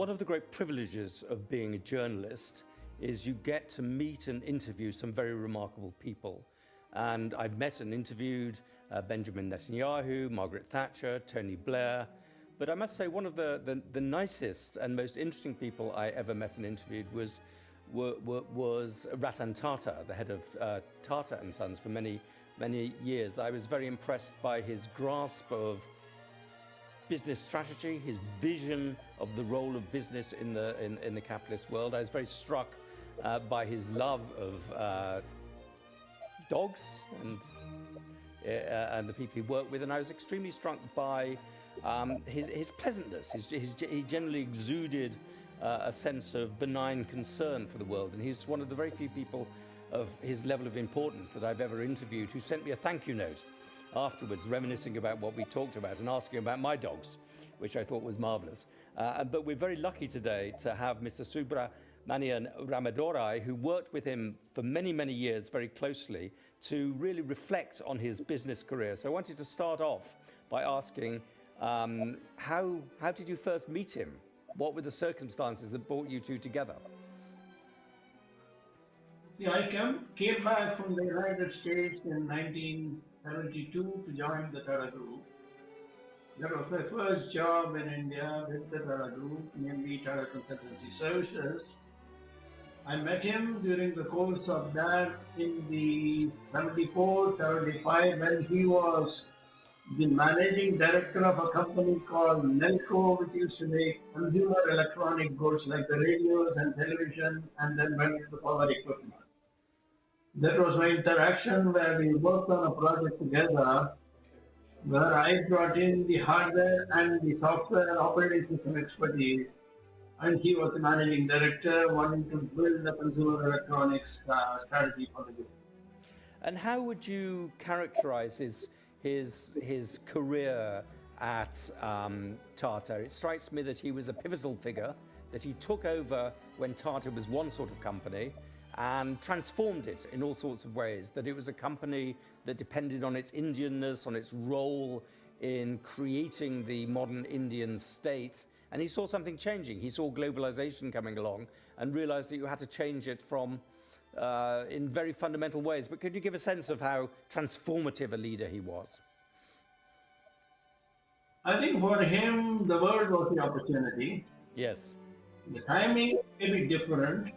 One of the great privileges of being a journalist is you get to meet and interview some very remarkable people. And I've met and interviewed Benjamin Netanyahu, Margaret Thatcher, Tony Blair. But I must say one of the nicest and most interesting people I ever met and interviewed was Ratan Tata, the head of Tata and Sons for many years. I was very impressed by his grasp of business strategy, his vision of the role of business in the capitalist world. I was very struck by his love of dogs and the people he worked with, and I was extremely struck by his pleasantness. He generally exuded a sense of benign concern for the world, and he's one of the very few people of his level of importance that I've ever interviewed who sent me a thank you note afterwards, reminiscing about what we talked about and asking about my dogs, which I thought was marvelous. But we're very lucky today to have Mr. Subramanian Ramadorai, who worked with him for many years very closely to really reflect on his business career. So I wanted to start off by asking, how did you first meet him? What were the circumstances that brought you two together? See, I came back from the United States in 1972 to join the Tata Group. That was my first job in India with the Tata Group, namely Tata Consultancy Services. I met him during the course of that in the 74, 75 when he was the managing director of a company called Nelco, which used to make consumer electronic goods like the radios and television, and then went into power equipment. That was my interaction where we worked on a project together where I brought in the hardware and the software operating system expertise, and he was the managing director wanting to build the consumer electronics strategy for the group. And how would you characterize his career at Tata? It strikes me that he was a pivotal figure, that he took over when Tata was one sort of company and transformed it in all sorts of ways, that it was a company that depended on its Indianness, on its role in creating the modern Indian state. And he saw something changing. He saw globalization coming along and realized that you had to change it from in very fundamental ways. But could you give a sense of how transformative a leader he was? I think for him, the world was the opportunity. Yes. The timing may be different.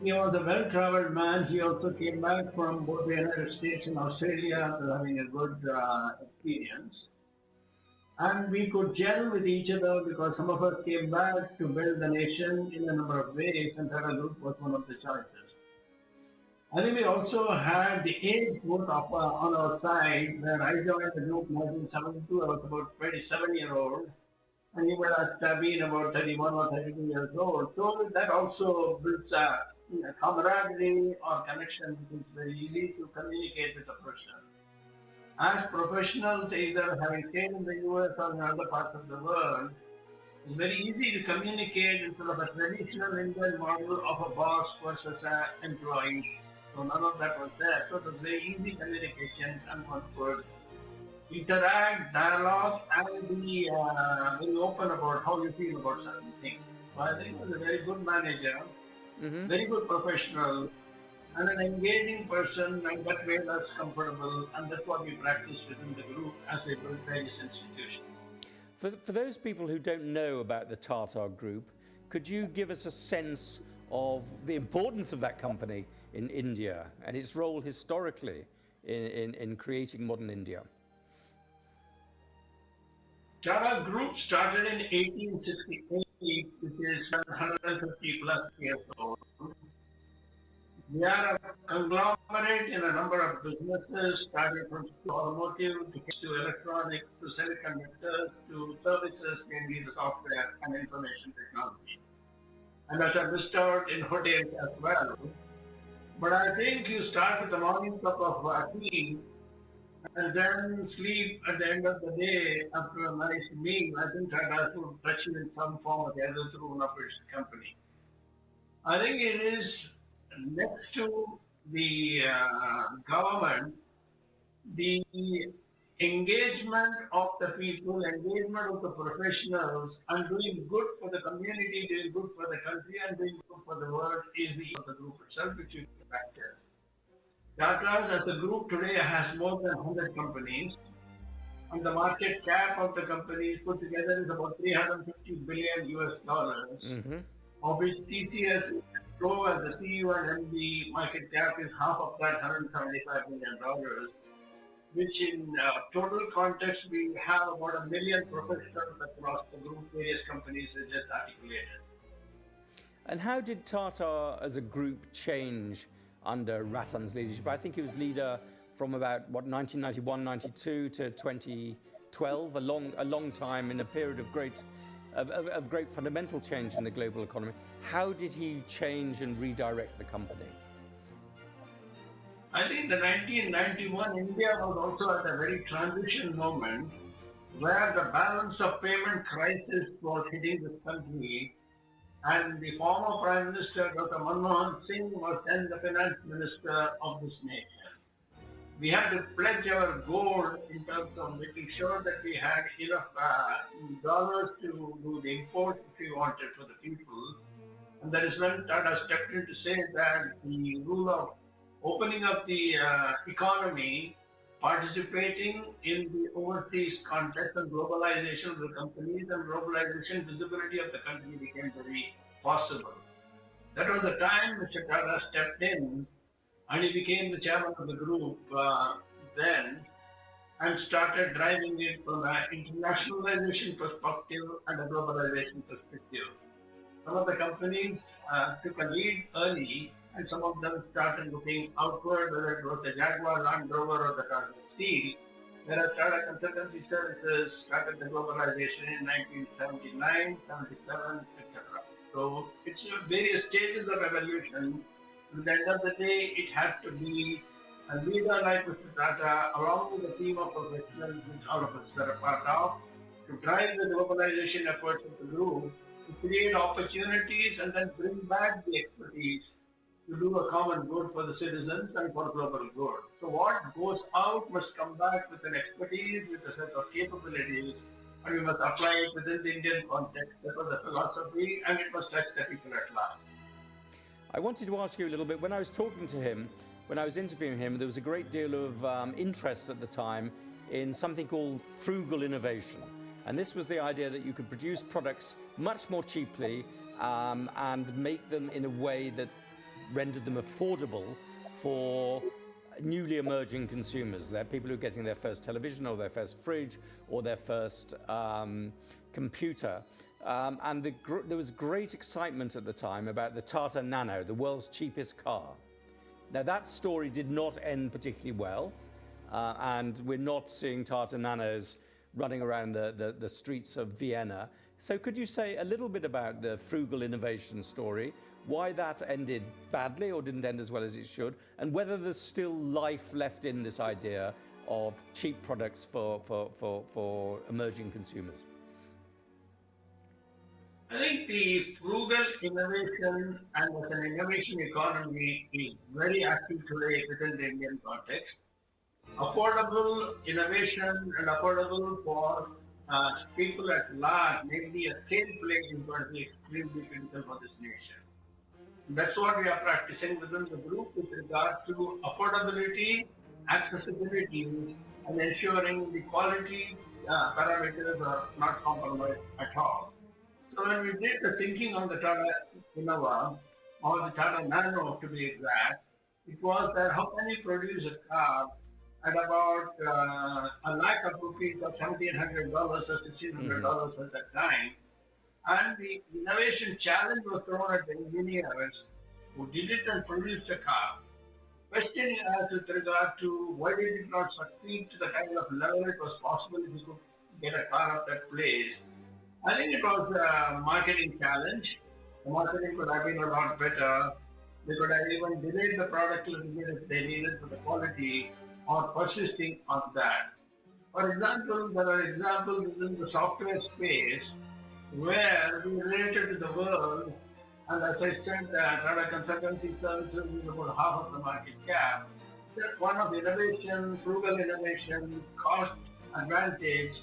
He was a well-traveled man. He also came back from both the United States and Australia after having a good experience. And we could gel with each other because some of us came back to build the nation in a number of ways, and Tata Group was one of the choices. I think we also had the age group on our side. When I joined the group in 1972, I was about 27-year-old, and he must have been about 31 or 32 years old. So that also builds a camaraderie or connection. It's very easy to communicate with a person. As professionals, either having stayed in the US or in other parts of the world, it's very easy to communicate instead of a traditional Indian model of a boss versus an employee. So none of that was there. So it was very easy communication, and one could interact, dialogue, and be very open about how you feel about certain things. So I think he was a very good manager, very good professional, and an engaging person, and that made us comfortable, and that's what we practiced within the group as we built various institutions. For those people who don't know about the Tata Group, could you give us a sense of the importance of that company in India and its role historically in creating modern India? Tata Group started in 1868, which is 150 plus years old. We are a conglomerate in a number of businesses, starting from automotive to electronics to semiconductors to services, mainly the software and information technology. And that are missed out in hotels as well. But I think you start with a morning cup of tea and then sleep at the end of the day after a nice meal. I think Tata would touch you in some form or the other through one of its companies. I think it is next to the government, the engagement of the people, engagement of the professionals, and doing good for the community, doing good for the country, and doing good for the world is the group itself, which you factor. Tata's as a group today has more than 100 companies, and the market cap of the companies put together is about 350 billion US dollars, of which TCS Pro as the CEO and MD market cap is half of that, $175 million, which in total context, we have about 1 million professionals across the group, various companies we just articulated. And how did Tata as a group change under Ratan's leadership? I think he was leader from about, 1991, 92 to 2012, a long time in a period of great fundamental change in the global economy. How did he change and redirect the company? I think the 1991 India was also at a very transition moment where the balance of payment crisis was hitting this country, and the former Prime Minister Dr. Manmohan Singh was then the Finance Minister of this nation. We had to pledge our gold in terms of making sure that we had enough dollars to do the imports if we wanted for the people. And that is when Tata stepped in to say that the rule of opening up the economy, participating in the overseas context and globalization of the companies and globalization visibility of the country became very possible. That was the time Mr. Tata stepped in, and he became the chairman of the group then, and started driving it from an internationalization perspective and a globalization perspective. Some of the companies took a lead early, and some of them started looking outward, whether it was the Jaguar, Land Rover, or the Tata Steel. Whereas Tata Consultancy Services started the globalization in 1979, 77, etc. So it's various stages of evolution. At the end of the day, it had to be a leader like Mr. Tata, along with a team of professionals, which all of us were a part of, to drive the globalization efforts of the group, to create opportunities and then bring back the expertise to do a common good for the citizens and for global good. So what goes out must come back with an expertise, with a set of capabilities, and we must apply it within the Indian context. That was the philosophy, and it must touch the people at large. I wanted to ask you a little bit, when I was talking to him, when I was interviewing him, there was a great deal of interest at the time in something called frugal innovation. And this was the idea that you could produce products much more cheaply and make them in a way that rendered them affordable for newly emerging consumers. They're people who are getting their first television or their first fridge or their first computer. And there was great excitement at the time about the Tata Nano, the world's cheapest car. Now that story did not end particularly well, and we're not seeing Tata Nanos running around the streets of Vienna. So could you say a little bit about the frugal innovation story, why that ended badly or didn't end as well as it should, and whether there's still life left in this idea of cheap products for emerging consumers? I think the frugal innovation and as an innovation economy is very active today within the Indian context. Affordable innovation and affordable for people at large, maybe a scale play is going to be extremely critical for this nation. That's what we are practicing within the group with regard to affordability, accessibility, and ensuring the quality parameters are not compromised at all. So when we did the thinking on the Tata Innova, or the Tata Nano to be exact, it was that how can we produce a car at about a lakh of rupees or $1,700 or $1,600 at that time. And the innovation challenge was thrown at the engineers who did it and produced a car. Question as with regard to why did it not succeed to the kind of level it was possible if you could get a car at that place. I think it was a marketing challenge. The marketing could have been a lot better. They could have even delayed the product a little bit if they needed for the quality or persisting on that. For example, there are examples within the software space where we related to the world, and as I said, Tata Consultancy Services is about half of the market cap. One of innovation, frugal innovation, cost advantage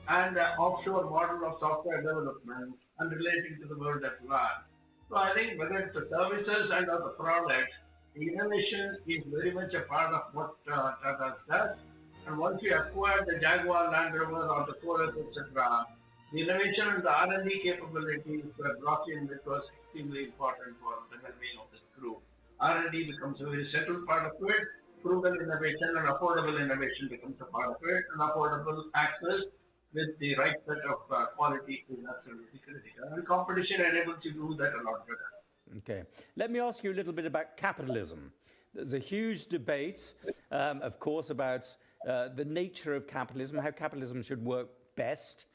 and offshore model of software development and relating to the world at large. So I think whether it's the services and or the product, the innovation is very much a part of what Tata does. And once we acquire the Jaguar, Land Rover or the Chorus, etc., the innovation and the R&D capabilities were brought in, which was extremely important for the well-being of this group. R&D becomes a very central part of it. Frugal innovation and affordable innovation becomes a part of it, and affordable access with the right set of quality is absolutely critical. And competition enables you to do that a lot better. Okay. Let me ask you a little bit about capitalism. There's a huge debate, of course, about the nature of capitalism, how capitalism should work best,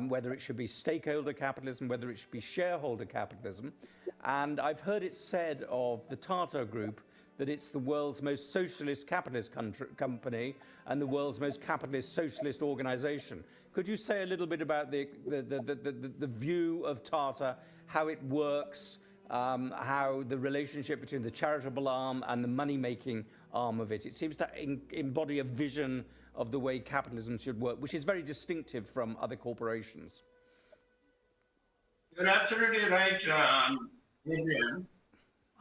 whether it should be stakeholder capitalism, whether it should be shareholder capitalism. And I've heard it said of the Tata Group that it's the world's most socialist capitalist company and the world's most capitalist socialist organization. Could you say a little bit about the view of Tata, how it works, how the relationship between the charitable arm and the money-making arm of it? It seems to embody a vision of the way capitalism should work, which is very distinctive from other corporations. You're absolutely right, Adrian.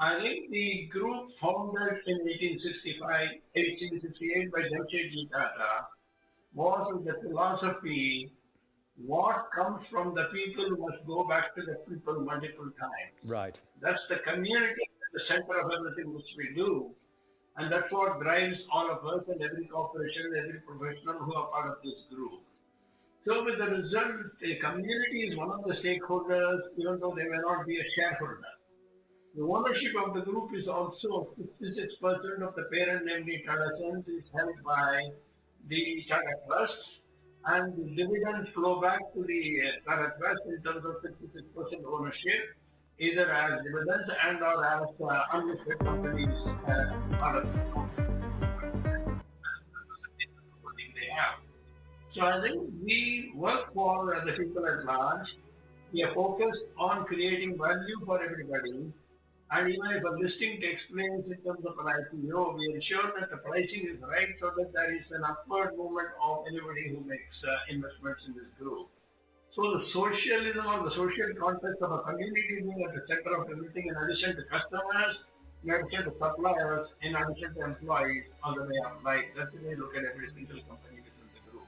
I think the group founded in 1868 by Jamshedji Tata was with the philosophy, what comes from the people must go back to the people multiple times. Right. That's the community at the center of everything which we do. And that's what drives all of us and every corporation, every professional who are part of this group. So with the result, the community is one of the stakeholders, even though they may not be a shareholder. The ownership of the group is also 56% of the parent, namely Tata Sons, is held by the Tata Trusts, and the dividends flow back to the Tata Trust in terms of 66% ownership, either as dividends and or as unlisted companies part of the holding they have. So I think we work for the people at large. We are focused on creating value for everybody. And even if a listing takes place in terms of an IPO, we ensure that the pricing is right so that there is an upward movement of anybody who makes investments in this group. So the socialism or the social context of a community being at the center of everything, in addition to customers, in addition to suppliers, in addition to employees, on the way of life. That's the way we look at every single company within the group.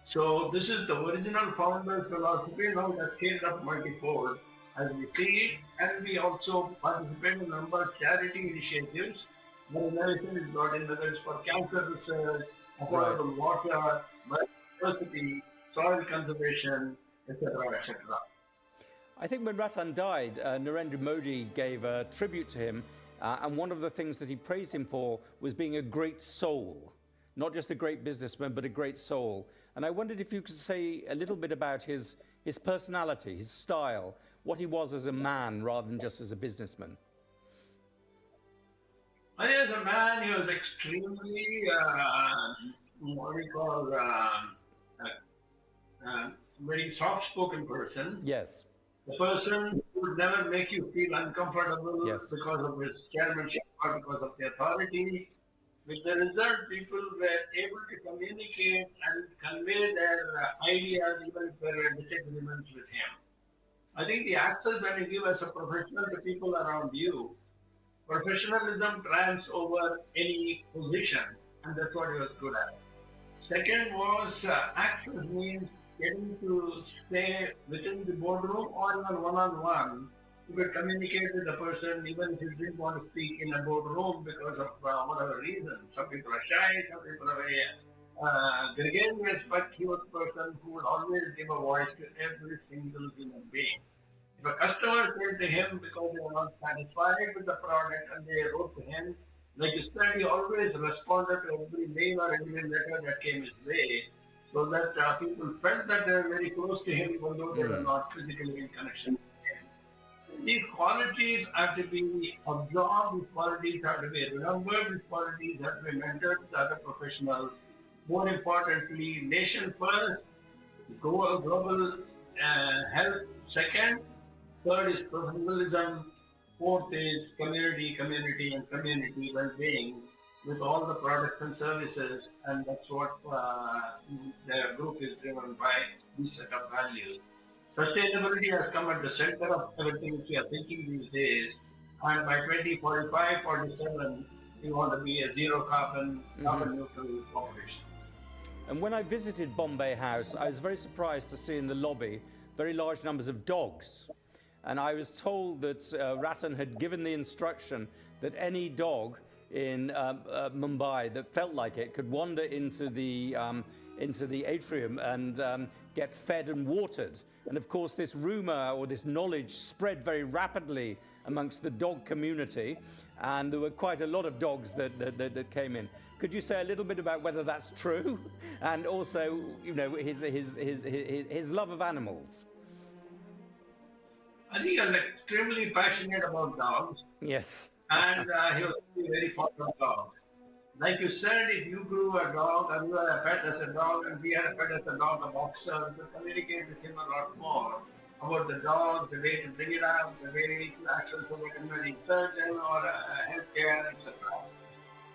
So this is the original founder's philosophy. Now it has scaled up multifold as we see it, and we also participate in a number of charity initiatives where innovation is brought in, whether it's for cancer research, affordable water, biodiversity, soil conservation, etc., etc. I think when Ratan died, Narendra Modi gave a tribute to him, and one of the things that he praised him for was being a great soul, not just a great businessman, but a great soul. And I wondered if you could say a little bit about his personality, his style, what he was as a man rather than just as a businessman. I think as a man, he was extremely, what we call, very soft-spoken person. Yes. The person who would never make you feel uncomfortable because of his chairmanship or because of the authority. With the result, people were able to communicate and convey their ideas even if there were disagreements with him. I think the access when you give as a professional to people around you, professionalism triumphs over any position, and that's what he was good at. Second was access means getting to stay within the boardroom or even one-on-one. You could communicate with the person even if you didn't want to speak in a boardroom because of whatever reason. Some people are shy, some people are very gregarious, but he was a person who would always give a voice to every single human being. If a customer came to him because they were not satisfied with the product and they wrote to him, like you said, he always responded to every mail or every letter that came his way, so that people felt that they were very close to him even though they were not physically in connection with him. These qualities have to be absorbed, these qualities have to be remembered, these qualities have to be mentored to other professionals. More importantly, nation first, global health second, third is professionalism, fourth is community, and community well-being. with all the products and services, and that's what their group is driven by, these set of values. Sustainability has come at the center of everything which we are thinking these days, and by 2045, 47, we want to be a zero carbon neutral corporation. And when I visited Bombay House, I was very surprised to see in the lobby very large numbers of dogs. And I was told that Ratan had given the instruction that any dog in Mumbai that felt like it could wander into the atrium and get fed and watered. And of course, this rumor or this knowledge spread very rapidly amongst the dog community, and there were quite a lot of dogs that came in. Could you say a little bit about whether that's true, and also, you know, his love of animals? I think he was extremely passionate about dogs. Yes. And he was very fond of dogs. Like you said, if you grew a dog and you had a pet as a dog and we had a pet as a dog, a boxer, we communicate with him a lot more about the dog, the way to bring it up, the way to access a veterinary surgeon or healthcare, etc.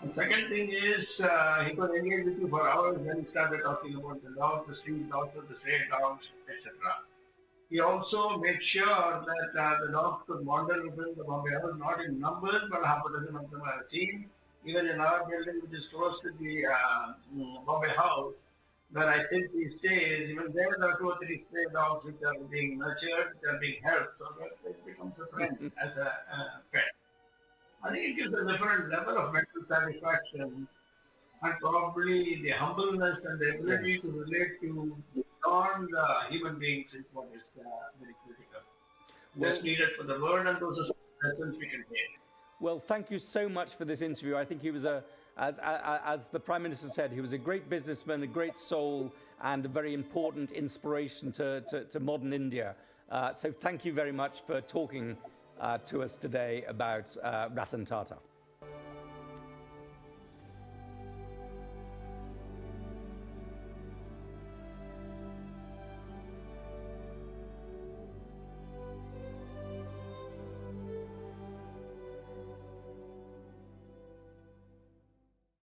And second thing is, he could engage with you for hours when he started talking about the dogs, the street dogs, the stray dogs, etc. He also made sure that the dogs could wander within the Bombay House, not in numbers, but half a dozen of them are seen. Even in our building, which is close to the Bombay House, where I sit these days, even there are 2 or 3 stray dogs which are being nurtured, which are being helped, so that it becomes a friend as a pet. I think it gives a different level of mental satisfaction, and probably the humbleness and the ability to relate to beyond human beings is what is very critical. That's needed for the world, and those are lessons we can take. Well, thank you so much for this interview. I think he was as the Prime Minister said, he was a great businessman, a great soul, and a very important inspiration to modern India. So thank you very much for talking to us today about Ratan Tata.